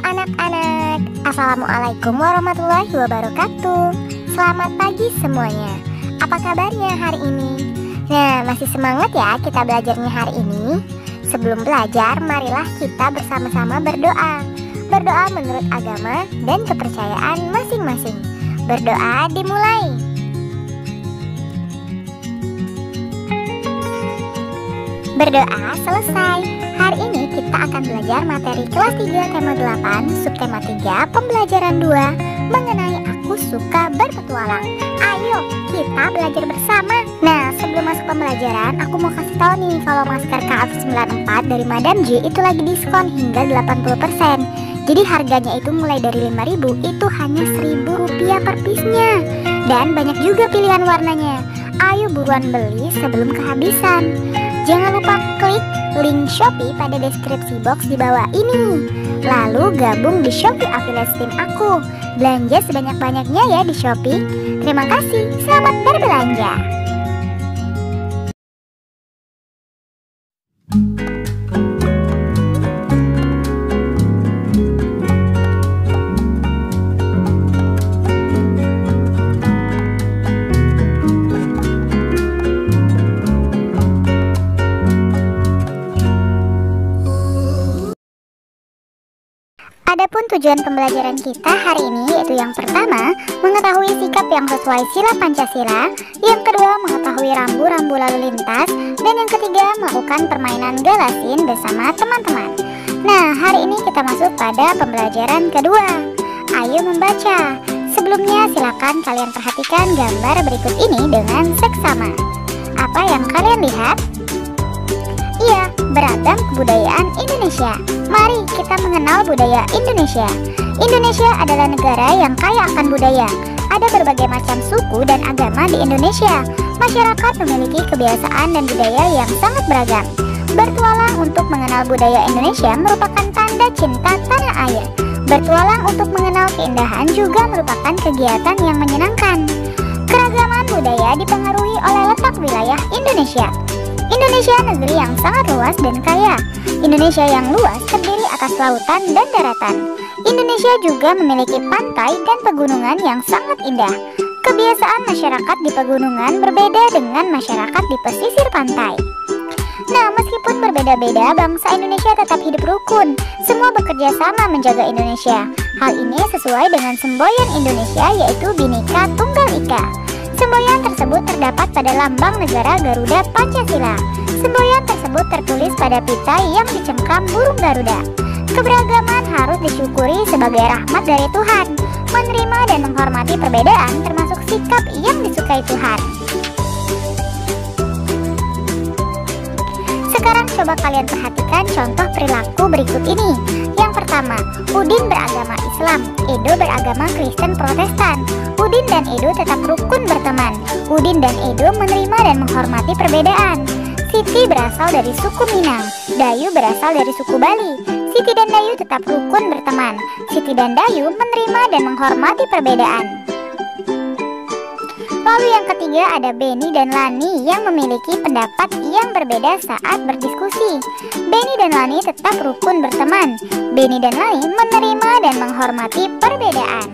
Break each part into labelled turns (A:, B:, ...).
A: anak-anak, Assalamualaikum warahmatullahi wabarakatuh. Selamat pagi semuanya. Apa kabarnya hari ini? Nah, masih semangat ya kita belajarnya hari ini? Sebelum belajar, marilah kita bersama-sama berdoa. Berdoa menurut agama dan kepercayaan masing-masing. Berdoa dimulai. Berdoa selesai. Hari ini kita akan belajar materi kelas 3 tema 8 subtema 3 pembelajaran 2 mengenai aku suka berpetualang. Ayo kita belajar bersama. Nah, sebelum masuk pembelajaran, aku mau kasih tahu nih kalau masker KF94 dari Madam J itu lagi diskon hingga 80%. Jadi harganya itu mulai dari 5.000 itu hanya Rp1.000 per piece-nya. Dan banyak juga pilihan warnanya. Ayo buruan beli sebelum kehabisan. Jangan lupa klik link Shopee pada deskripsi box di bawah ini. Lalu gabung di Shopee Affiliate Team aku. Belanja sebanyak-banyaknya ya di Shopee. Terima kasih, selamat berbelanja. Adapun tujuan pembelajaran kita hari ini yaitu yang pertama, mengetahui sikap yang sesuai sila Pancasila, yang kedua, mengetahui rambu-rambu lalu lintas, dan yang ketiga, melakukan permainan galasin bersama teman-teman. Nah, hari ini kita masuk pada pembelajaran kedua. Ayo membaca. Sebelumnya silakan kalian perhatikan gambar berikut ini dengan seksama. Apa yang kalian lihat? Iya, beragam kebudayaan Indonesia. Mari kita mengenal budaya Indonesia. Indonesia adalah negara yang kaya akan budaya. Ada berbagai macam suku dan agama di Indonesia. Masyarakat memiliki kebiasaan dan budaya yang sangat beragam. Bertualang untuk mengenal budaya Indonesia merupakan tanda cinta tanah air. Bertualang untuk mengenal keindahan juga merupakan kegiatan yang menyenangkan. Keragaman budaya dipengaruhi oleh letak wilayah Indonesia. Indonesia negeri yang sangat luas dan kaya. Indonesia yang luas terdiri atas lautan dan daratan. Indonesia juga memiliki pantai dan pegunungan yang sangat indah. Kebiasaan masyarakat di pegunungan berbeda dengan masyarakat di pesisir pantai. Nah, meskipun berbeda-beda, bangsa Indonesia tetap hidup rukun. Semua bekerja sama menjaga Indonesia. Hal ini sesuai dengan semboyan Indonesia yaitu Bhinneka Tunggal Ika. Semboyan tersebut terdapat pada lambang negara Garuda Pancasila. Semboyan tersebut tertulis pada pita yang dicengkram burung Garuda. Keberagaman harus disyukuri sebagai rahmat dari Tuhan. Menerima dan menghormati perbedaan termasuk sikap yang disukai Tuhan. Sekarang coba kalian perhatikan contoh perilaku berikut ini. Yang pertama, Udin beragama Islam, Edo beragama Kristen Protestan. Udin dan Edo tetap rukun berteman. Udin dan Edo menerima dan menghormati perbedaan. Siti berasal dari suku Minang, Dayu berasal dari suku Bali. Siti dan Dayu tetap rukun berteman. Siti dan Dayu menerima dan menghormati perbedaan. Lalu yang ketiga ada Beni dan Lani yang memiliki pendapat yang berbeda saat berdiskusi. Beni dan Lani tetap rukun berteman. Beni dan Lani menerima dan menghormati perbedaan.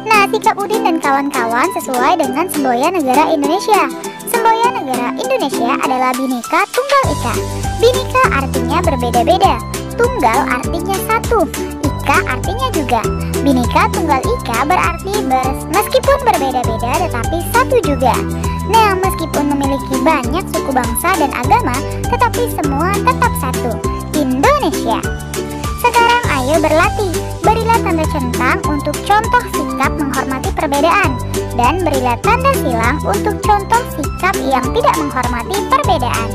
A: Nah, sikap Udin dan kawan-kawan sesuai dengan semboyan negara Indonesia. Semboyan negara Indonesia adalah Bhinneka Tunggal Ika. Bhinneka artinya berbeda-beda. Tunggal artinya satu. Ika artinya juga. Bhinneka Tunggal Ika berarti meskipun berbeda-beda tetapi satu juga. Nah, meskipun memiliki banyak suku bangsa dan agama, tetapi semua tetap satu. Indonesia. Sekarang ayo berlatih. Berilah tanda centang untuk contoh sikap menghormati perbedaan. Dan berilah tanda silang untuk contoh sikap yang tidak menghormati perbedaan.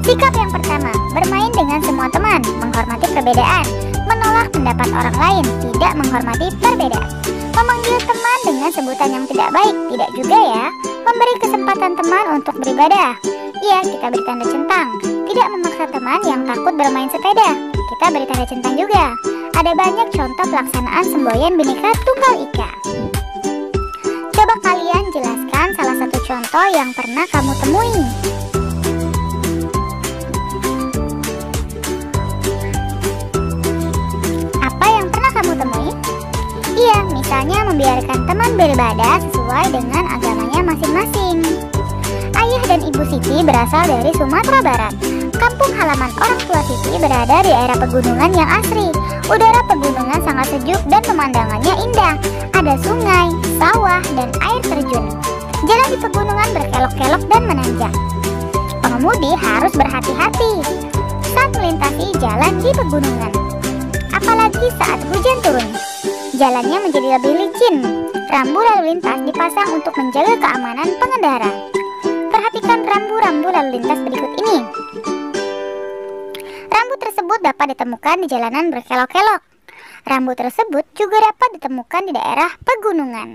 A: Sikap yang pertama, bermain dengan semua teman, menghormati perbedaan. Menolak pendapat orang lain, tidak menghormati perbedaan. Memanggil teman dengan sebutan yang tidak baik, tidak juga ya. Memberi kesempatan teman untuk beribadah. Iya, kita beri tanda centang. Tidak memaksa teman yang takut bermain sepeda. Kita beri tanda centang juga. Ada banyak contoh pelaksanaan semboyan Bhinneka Tunggal Ika. Coba kalian jelaskan salah satu contoh yang pernah kamu temui. misalnya membiarkan teman beribadah sesuai dengan agamanya masing-masing. Ayah dan ibu Siti berasal dari Sumatera Barat. Kampung halaman orang tua Siti berada di daerah pegunungan yang asri. Udara pegunungan sangat sejuk dan pemandangannya indah. Ada sungai, sawah, dan air terjun. Jalan di pegunungan berkelok-kelok dan menanjak. Pengemudi harus berhati-hati saat melintasi jalan di pegunungan, apalagi saat hujan turun. Jalannya menjadi lebih licin. Rambu lalu lintas dipasang untuk menjaga keamanan pengendara. Perhatikan rambu-rambu lalu lintas berikut ini. Rambu tersebut dapat ditemukan di jalanan berkelok-kelok. Rambu tersebut juga dapat ditemukan di daerah pegunungan.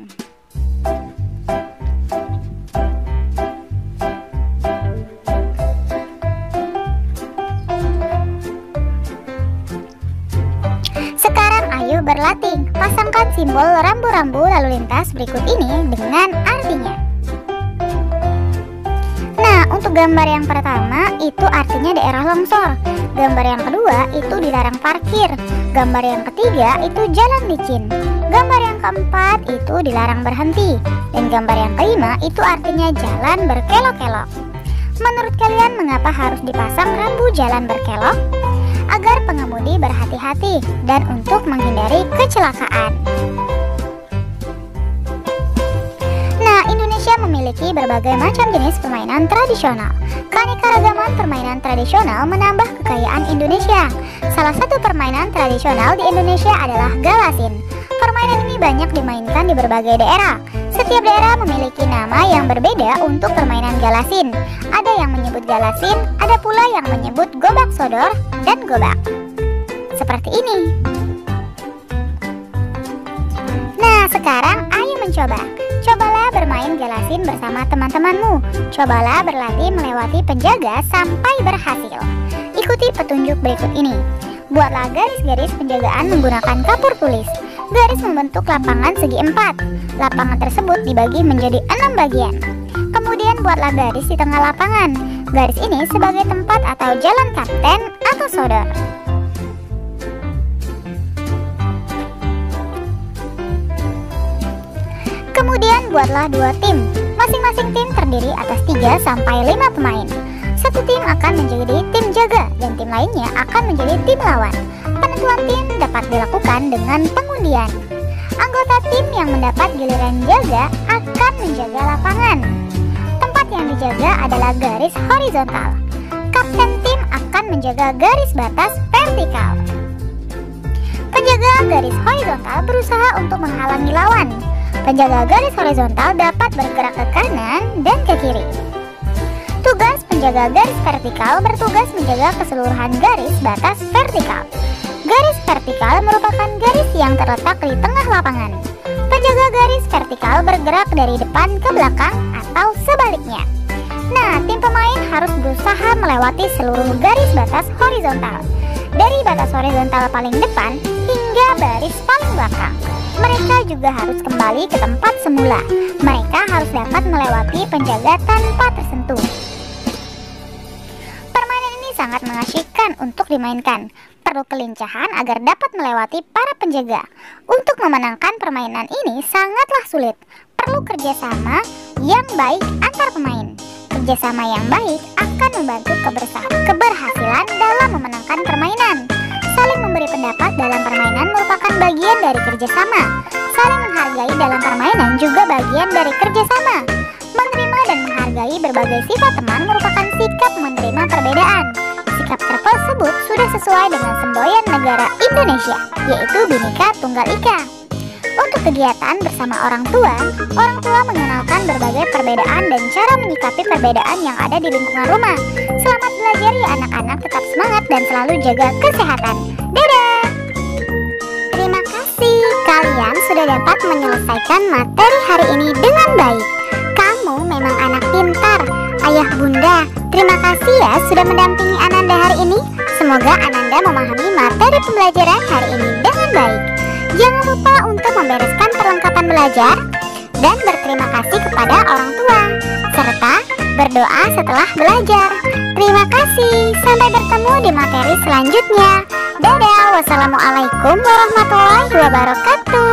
A: Sekarang ayo berlatih. Pasangkan simbol rambu-rambu lalu lintas berikut ini dengan artinya. Nah, untuk gambar yang pertama itu artinya daerah longsor. Gambar yang kedua itu dilarang parkir. Gambar yang ketiga itu jalan licin. Gambar yang keempat itu dilarang berhenti. Dan gambar yang kelima itu artinya jalan berkelok-kelok. Menurut kalian mengapa harus dipasang rambu jalan berkelok? Agar pengemudi berhati-hati dan untuk menghindari kecelakaan. Nah, Indonesia memiliki berbagai macam jenis permainan tradisional. Keanekaragaman permainan tradisional menambah kekayaan Indonesia. Salah satu permainan tradisional di Indonesia adalah galasin. Permainan ini banyak dimainkan di berbagai daerah. Setiap daerah memiliki nama yang berbeda untuk permainan galasin. Ada yang menyebut galasin, ada pula yang menyebut gobak sodor dan gobak. Seperti ini. Nah, sekarang ayo mencoba. Cobalah bermain galasin bersama teman-temanmu. Cobalah berlatih melewati penjaga sampai berhasil. Ikuti petunjuk berikut ini. Buatlah garis-garis penjagaan menggunakan kapur tulis. Garis membentuk lapangan segi 4. Lapangan tersebut dibagi menjadi 6 bagian. Kemudian buatlah garis di tengah lapangan. Garis ini sebagai tempat atau jalan kapten atau sodor. Kemudian buatlah 2 tim. Masing-masing tim terdiri atas 3 sampai 5 pemain. Satu tim akan menjadi tim jaga dan tim lainnya akan menjadi tim lawan. Penentuan tim dapat dilakukan dengan pengundian. Anggota tim yang mendapat giliran jaga akan menjaga lapangan. Tempat yang dijaga adalah garis horizontal. Kapten tim akan menjaga garis batas vertikal. Penjaga garis horizontal berusaha untuk menghalangi lawan. Penjaga garis horizontal dapat bergerak ke kanan dan ke kiri. Tugas penjaga garis vertikal bertugas menjaga keseluruhan garis batas vertikal. Garis vertikal merupakan garis yang terletak di tengah lapangan. Penjaga garis vertikal bergerak dari depan ke belakang atau sebaliknya. Nah, tim pemain harus berusaha melewati seluruh garis batas horizontal. Dari batas horizontal paling depan hingga baris paling belakang. Mereka juga harus kembali ke tempat semula. Mereka harus dapat melewati penjaga tanpa tersentuh. Permainan ini sangat mengasyikkan untuk dimainkan. Perlu kelincahan agar dapat melewati para penjaga. Untuk memenangkan permainan ini sangatlah sulit. Perlu kerjasama yang baik antar pemain. Kerjasama yang baik akan membantu keberhasilan dalam memenangkan permainan. Saling memberi pendapat dalam permainan merupakan bagian dari kerjasama. Saling menghargai dalam permainan juga bagian dari kerjasama. Menerima dan menghargai berbagai sifat teman merupakan sikap menerima perbedaan. Sikap tersebut sudah sesuai dengan semboyan negara Indonesia, yaitu Bhinneka Tunggal Ika. Untuk kegiatan bersama orang tua mengenalkan berbagai perbedaan dan cara menyikapi perbedaan yang ada di lingkungan rumah. Selamat belajar ya anak-anak, tetap semangat dan selalu jaga kesehatan. Dadah! Terima kasih, kalian sudah dapat menyelesaikan materi hari ini dengan baik. Kamu memang anak pintar. Ayah bunda, terima kasih ya sudah mendampingi Ananda hari ini. Semoga Ananda memahami materi pembelajaran hari ini dengan baik. Jangan lupa untuk membereskan perlengkapan belajar dan berterima kasih kepada orang tua, serta berdoa setelah belajar. Terima kasih, sampai bertemu di materi selanjutnya. Dadah, wassalamualaikum warahmatullahi wabarakatuh.